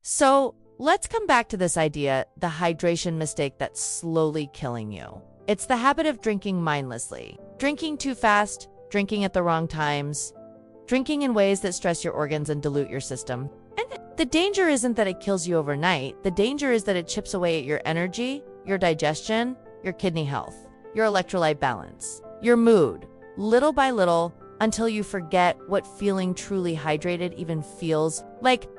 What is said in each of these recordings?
So let's come back to this idea, the hydration mistake that's slowly killing you. It's the habit of drinking mindlessly, drinking too fast, drinking at the wrong times, drinking in ways that stress your organs and dilute your system. And the danger isn't that it kills you overnight. The danger is that it chips away at your energy, your digestion, your kidney health, your electrolyte balance, your mood, little by little, until you forget what feeling truly hydrated even feels like.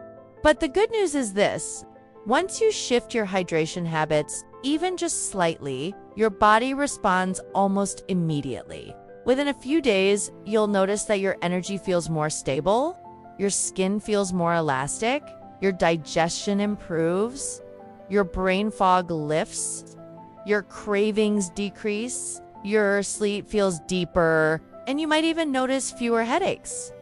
But the good news is this: once you shift your hydration habits, even just slightly, your body responds almost immediately. Within a few days, you'll notice that your energy feels more stable, your skin feels more elastic, your digestion improves, your brain fog lifts, your cravings decrease, your sleep feels deeper, and you might even notice fewer headaches.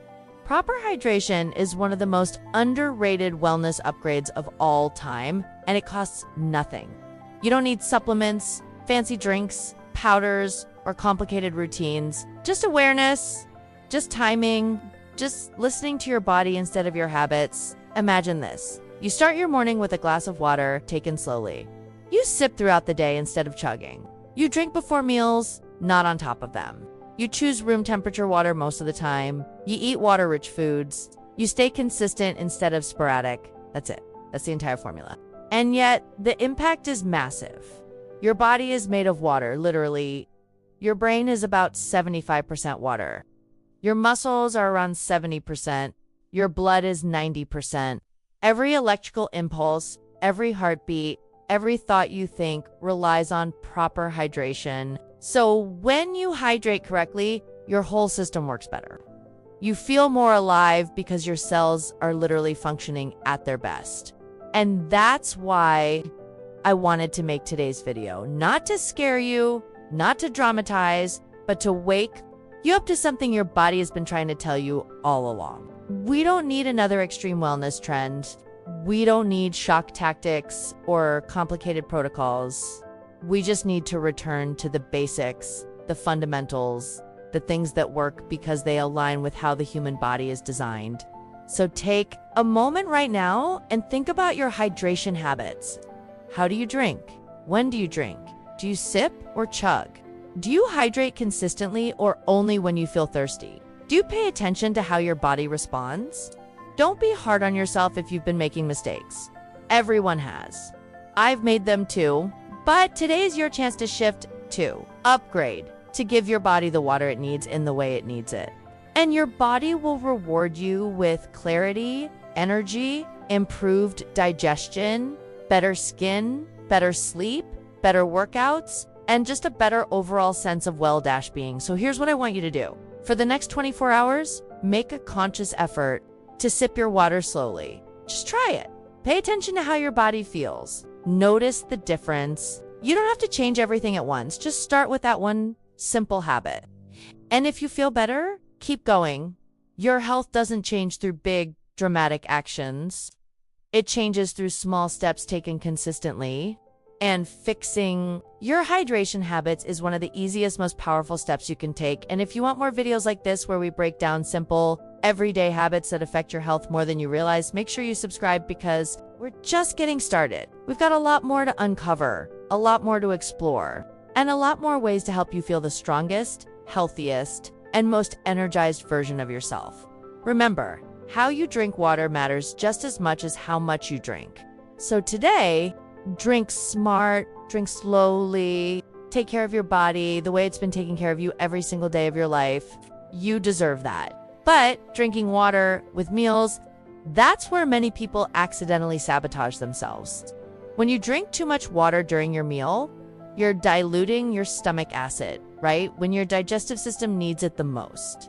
Proper hydration is one of the most underrated wellness upgrades of all time, and it costs nothing. You don't need supplements, fancy drinks, powders, or complicated routines. Just awareness, just timing, just listening to your body instead of your habits. Imagine this. You start your morning with a glass of water, taken slowly. You sip throughout the day instead of chugging. You drink before meals, not on top of them. You choose room temperature water most of the time. You eat water-rich foods. You stay consistent instead of sporadic. That's it. That's the entire formula. And yet, the impact is massive. Your body is made of water, literally. Your brain is about 75% water. Your muscles are around 70%. Your blood is 90%. Every electrical impulse, every heartbeat, every thought you think relies on proper hydration. So when you hydrate correctly, your whole system works better. You feel more alive because your cells are literally functioning at their best. And that's why I wanted to make today's video. Not to scare you, not to dramatize, but to wake you up to something your body has been trying to tell you all along. We don't need another extreme wellness trend. We don't need shock tactics or complicated protocols. We just need to return to the basics, the fundamentals, the things that work because they align with how the human body is designed. So take a moment right now and think about your hydration habits. How do you drink? When do you drink? Do you sip or chug? Do you hydrate consistently or only when you feel thirsty? Do you pay attention to how your body responds? Don't be hard on yourself if you've been making mistakes. Everyone has. I've made them too. But today's your chance to shift, to upgrade, to give your body the water it needs in the way it needs it. And your body will reward you with clarity, energy, improved digestion, better skin, better sleep, better workouts, and just a better overall sense of well-being. So here's what I want you to do. For the next 24 hours, make a conscious effort to sip your water slowly. Just try it. Pay attention to how your body feels. Notice the difference. You don't have to change everything at once. Just start with that one simple habit. And if you feel better, keep going. Your health doesn't change through big, dramatic actions. It changes through small steps taken consistently. And fixing your hydration habits is one of the easiest, most powerful steps you can take. And if you want more videos like this where we break down simple, everyday habits that affect your health more than you realize, make sure you subscribe because we're just getting started. We've got a lot more to uncover, a lot more to explore, and a lot more ways to help you feel the strongest, healthiest, and most energized version of yourself. Remember, how you drink water matters just as much as how much you drink. So today, drink smart, drink slowly, take care of your body the way it's been taking care of you every single day of your life. You deserve that. But drinking water with meals, that's where many people accidentally sabotage themselves. When you drink too much water during your meal, you're diluting your stomach acid, right? When your digestive system needs it the most.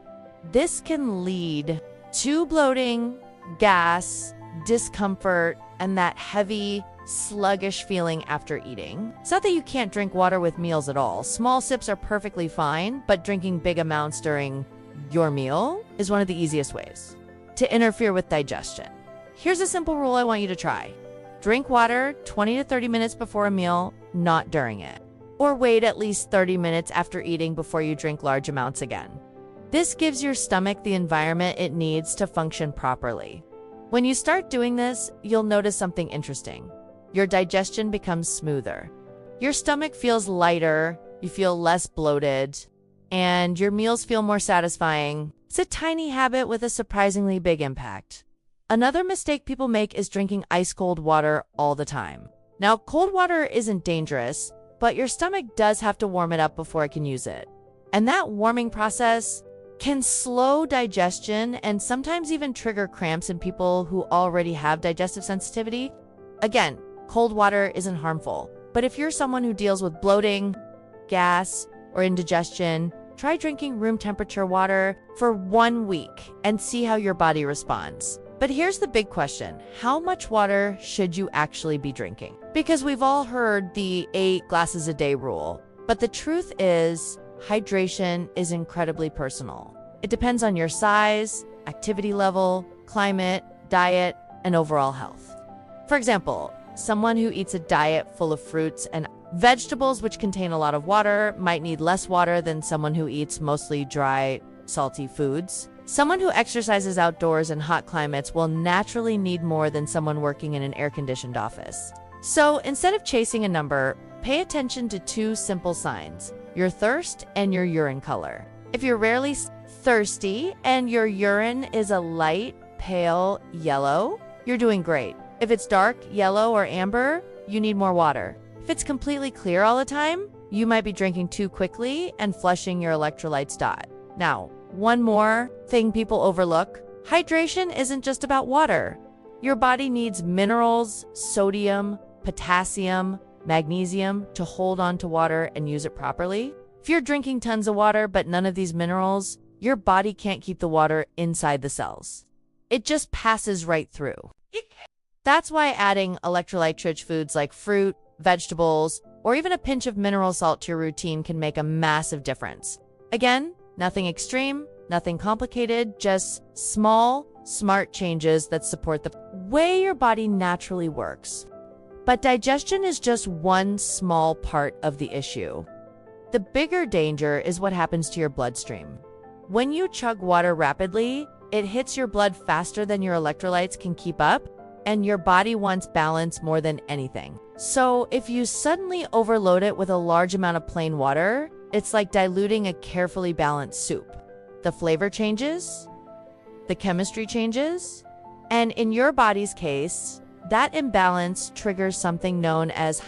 This can lead to bloating, gas, discomfort, and that heavy, sluggish feeling after eating. It's not that you can't drink water with meals at all. Small sips are perfectly fine, but drinking big amounts during your meal is one of the easiest ways to interfere with digestion. Here's a simple rule I want you to try. Drink water 20 to 30 minutes before a meal, not during it. Or wait at least 30 minutes after eating before you drink large amounts again. This gives your stomach the environment it needs to function properly. When you start doing this, you'll notice something interesting. Your digestion becomes smoother. Your stomach feels lighter, you feel less bloated, and your meals feel more satisfying. It's a tiny habit with a surprisingly big impact. Another mistake people make is drinking ice-cold water all the time. Now, cold water isn't dangerous, but your stomach does have to warm it up before it can use it. And that warming process can slow digestion and sometimes even trigger cramps in people who already have digestive sensitivity. Again, cold water isn't harmful, but if you're someone who deals with bloating, gas, or indigestion, try drinking room temperature water for 1 week and see how your body responds. But here's the big question. How much water should you actually be drinking? Because we've all heard the 8 glasses a day rule, but the truth is, hydration is incredibly personal. It depends on your size, activity level, climate, diet, and overall health. For example, someone who eats a diet full of fruits and vegetables which contain a lot of water might need less water than someone who eats mostly dry, salty foods. Someone who exercises outdoors in hot climates will naturally need more than someone working in an air-conditioned office. So instead of chasing a number, pay attention to 2 simple signs: your thirst and your urine color. If you're rarely thirsty and your urine is a light, pale yellow, you're doing great. If it's dark, yellow, or amber, you need more water. If it's completely clear all the time, you might be drinking too quickly and flushing your electrolytes. Now, one more thing people overlook: hydration isn't just about water. Your body needs minerals, sodium, potassium, magnesium to hold on to water and use it properly. If you're drinking tons of water but none of these minerals, your body can't keep the water inside the cells. It just passes right through. That's why adding electrolyte-rich foods like fruit, vegetables, or even a pinch of mineral salt to your routine can make a massive difference. Again, nothing extreme, nothing complicated, just small, smart changes that support the way your body naturally works. But digestion is just one small part of the issue. The bigger danger is what happens to your bloodstream. When you chug water rapidly, it hits your blood faster than your electrolytes can keep up, and your body wants balance more than anything. So if you suddenly overload it with a large amount of plain water, it's like diluting a carefully balanced soup. The flavor changes, the chemistry changes, and in your body's case, that imbalance triggers something known as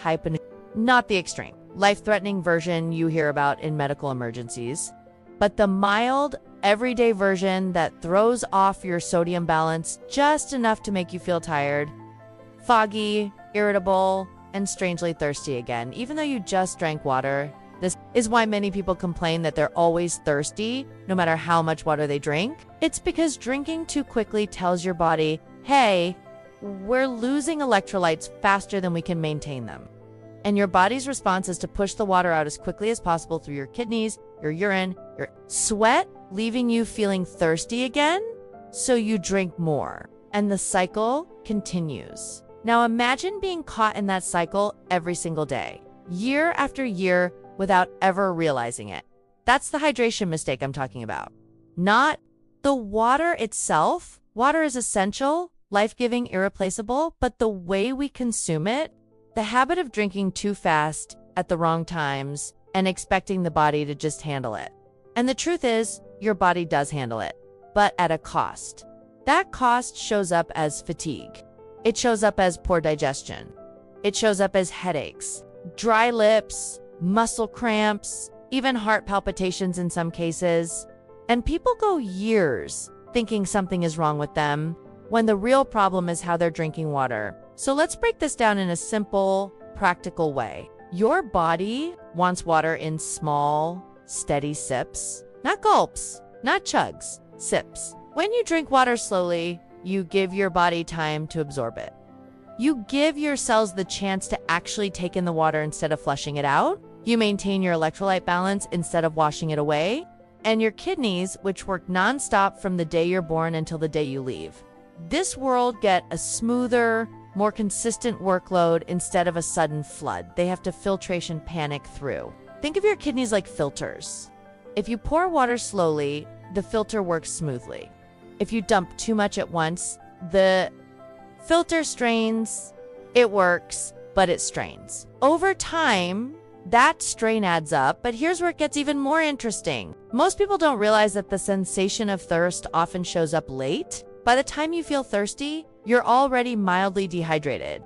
not the extreme, life-threatening version you hear about in medical emergencies, but the mild, everyday version that throws off your sodium balance just enough to make you feel tired, foggy, irritable, and strangely thirsty again, even though you just drank water. This is why many people complain that they're always thirsty, no matter how much water they drink. It's because drinking too quickly tells your body, hey, we're losing electrolytes faster than we can maintain them. And your body's response is to push the water out as quickly as possible through your kidneys, your urine, your sweat, leaving you feeling thirsty again, so you drink more. And the cycle continues. Now imagine being caught in that cycle every single day, year after year, without ever realizing it. That's the hydration mistake I'm talking about. Not the water itself. Water is essential, life-giving, irreplaceable, but the way we consume it, the habit of drinking too fast at the wrong times and expecting the body to just handle it. And the truth is, your body does handle it, but at a cost. That cost shows up as fatigue. It shows up as poor digestion. It shows up as headaches, dry lips, muscle cramps, even heart palpitations in some cases. And people go years thinking something is wrong with them, when the real problem is how they're drinking water. So let's break this down in a simple, practical way. Your body wants water in small, steady sips, not gulps, not chugs, sips. When you drink water slowly, you give your body time to absorb it. You give your cells the chance to actually take in the water instead of flushing it out. You maintain your electrolyte balance instead of washing it away. And your kidneys, which work nonstop from the day you're born until the day you leave, this world get a smoother, more consistent workload instead of a sudden flood they have to filtration panic through. Think of your kidneys like filters. If you pour water slowly, the filter works smoothly. If you dump too much at once, The filter strains, it works, but it strains. Over time, that strain adds up, but here's where it gets even more interesting. Most people don't realize that the sensation of thirst often shows up late. By the time you feel thirsty, you're already mildly dehydrated.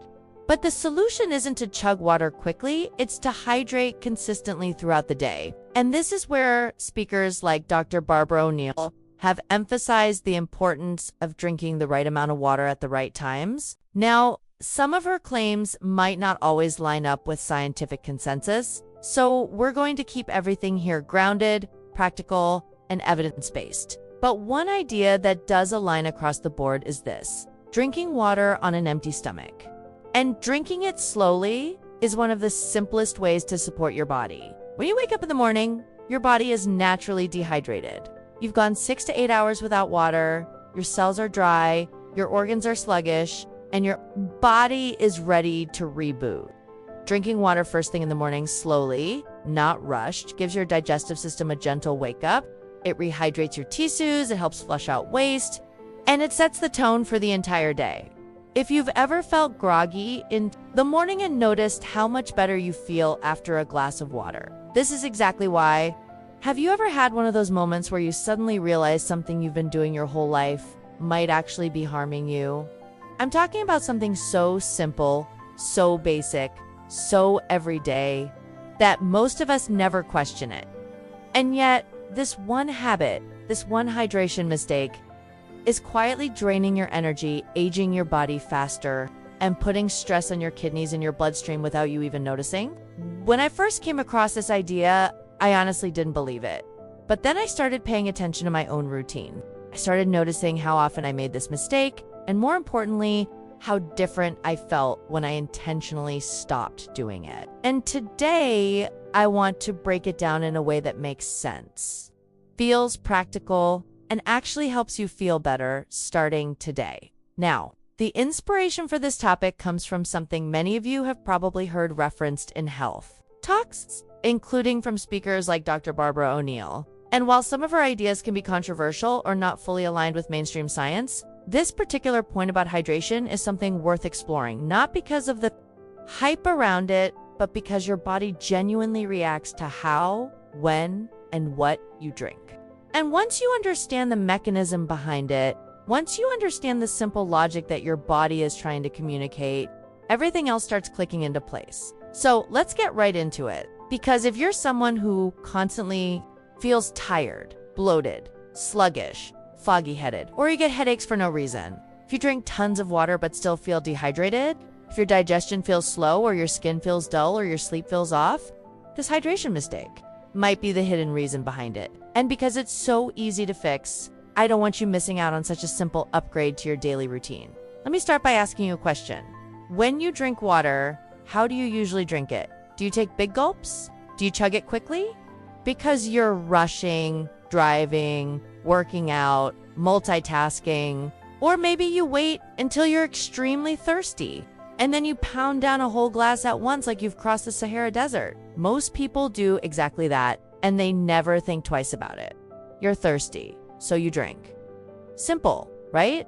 But the solution isn't to chug water quickly, it's to hydrate consistently throughout the day. And this is where speakers like Dr. Barbara O'Neill have emphasized the importance of drinking the right amount of water at the right times. Now, some of her claims might not always line up with scientific consensus, so we're going to keep everything here grounded, practical, and evidence-based. But one idea that does align across the board is this: drinking water on an empty stomach. And drinking it slowly is one of the simplest ways to support your body. When you wake up in the morning, your body is naturally dehydrated. You've gone 6 to 8 hours without water, your cells are dry, your organs are sluggish, and your body is ready to reboot. Drinking water first thing in the morning slowly, not rushed, gives your digestive system a gentle wake up. It rehydrates your tissues, it helps flush out waste, and it sets the tone for the entire day. If you've ever felt groggy in the morning and noticed how much better you feel after a glass of water, this is exactly why. Have you ever had one of those moments where you suddenly realize something you've been doing your whole life might actually be harming you? I'm talking about something so simple, so basic, so everyday, that most of us never question it. And yet, this one habit, this one hydration mistake, is quietly draining your energy, aging your body faster, and putting stress on your kidneys and your bloodstream without you even noticing. When I first came across this idea, I honestly didn't believe it. But then I started paying attention to my own routine. I started noticing how often I made this mistake, and more importantly, how different I felt when I intentionally stopped doing it. And today, I want to break it down in a way that makes sense, feels practical, and actually helps you feel better starting today. Now, the inspiration for this topic comes from something many of you have probably heard referenced in health talks, including from speakers like Dr. Barbara O'Neill. And while some of her ideas can be controversial or not fully aligned with mainstream science, this particular point about hydration is something worth exploring, not because of the hype around it, but because your body genuinely reacts to how, when, and what you drink. And once you understand the mechanism behind it, once you understand the simple logic that your body is trying to communicate, everything else starts clicking into place. So let's get right into it. Because if you're someone who constantly feels tired, bloated, sluggish, foggy-headed, or you get headaches for no reason, if you drink tons of water but still feel dehydrated, if your digestion feels slow or your skin feels dull or your sleep feels off, this hydration mistake might be the hidden reason behind it. And because it's so easy to fix, I don't want you missing out on such a simple upgrade to your daily routine. Let me start by asking you a question. When you drink water, how do you usually drink it? Do you take big gulps? Do you chug it quickly? Because you're rushing, driving, working out, multitasking, or maybe you wait until you're extremely thirsty and then you pound down a whole glass at once like you've crossed the Sahara Desert. Most people do exactly that, and they never think twice about it. You're thirsty, so you drink. Simple, right?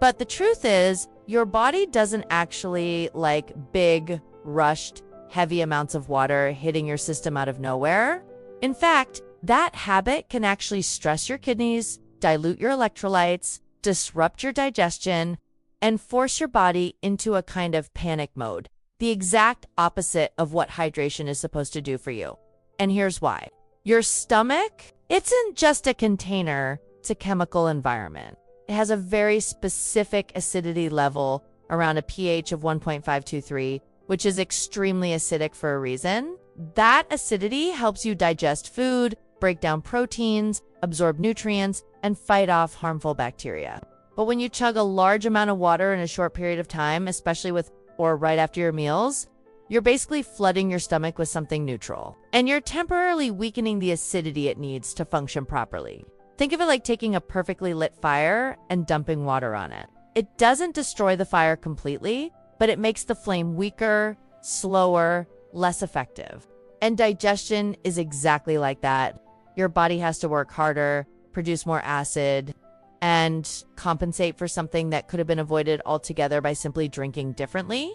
But the truth is, your body doesn't actually like big, rushed, heavy amounts of water hitting your system out of nowhere. In fact, that habit can actually stress your kidneys, dilute your electrolytes, disrupt your digestion, and force your body into a kind of panic mode, the exact opposite of what hydration is supposed to do for you. And here's why. Your stomach, it's isn't just a container, it's a chemical environment. It has a very specific acidity level around a pH of 1.523, which is extremely acidic for a reason. That acidity helps you digest food, break down proteins, absorb nutrients, and fight off harmful bacteria. But when you chug a large amount of water in a short period of time, especially with or right after your meals, you're basically flooding your stomach with something neutral. And you're temporarily weakening the acidity it needs to function properly. Think of it like taking a perfectly lit fire and dumping water on it. It doesn't destroy the fire completely, but it makes the flame weaker, slower, less effective. And digestion is exactly like that. Your body has to work harder, produce more acid, and compensate for something that could have been avoided altogether by simply drinking differently?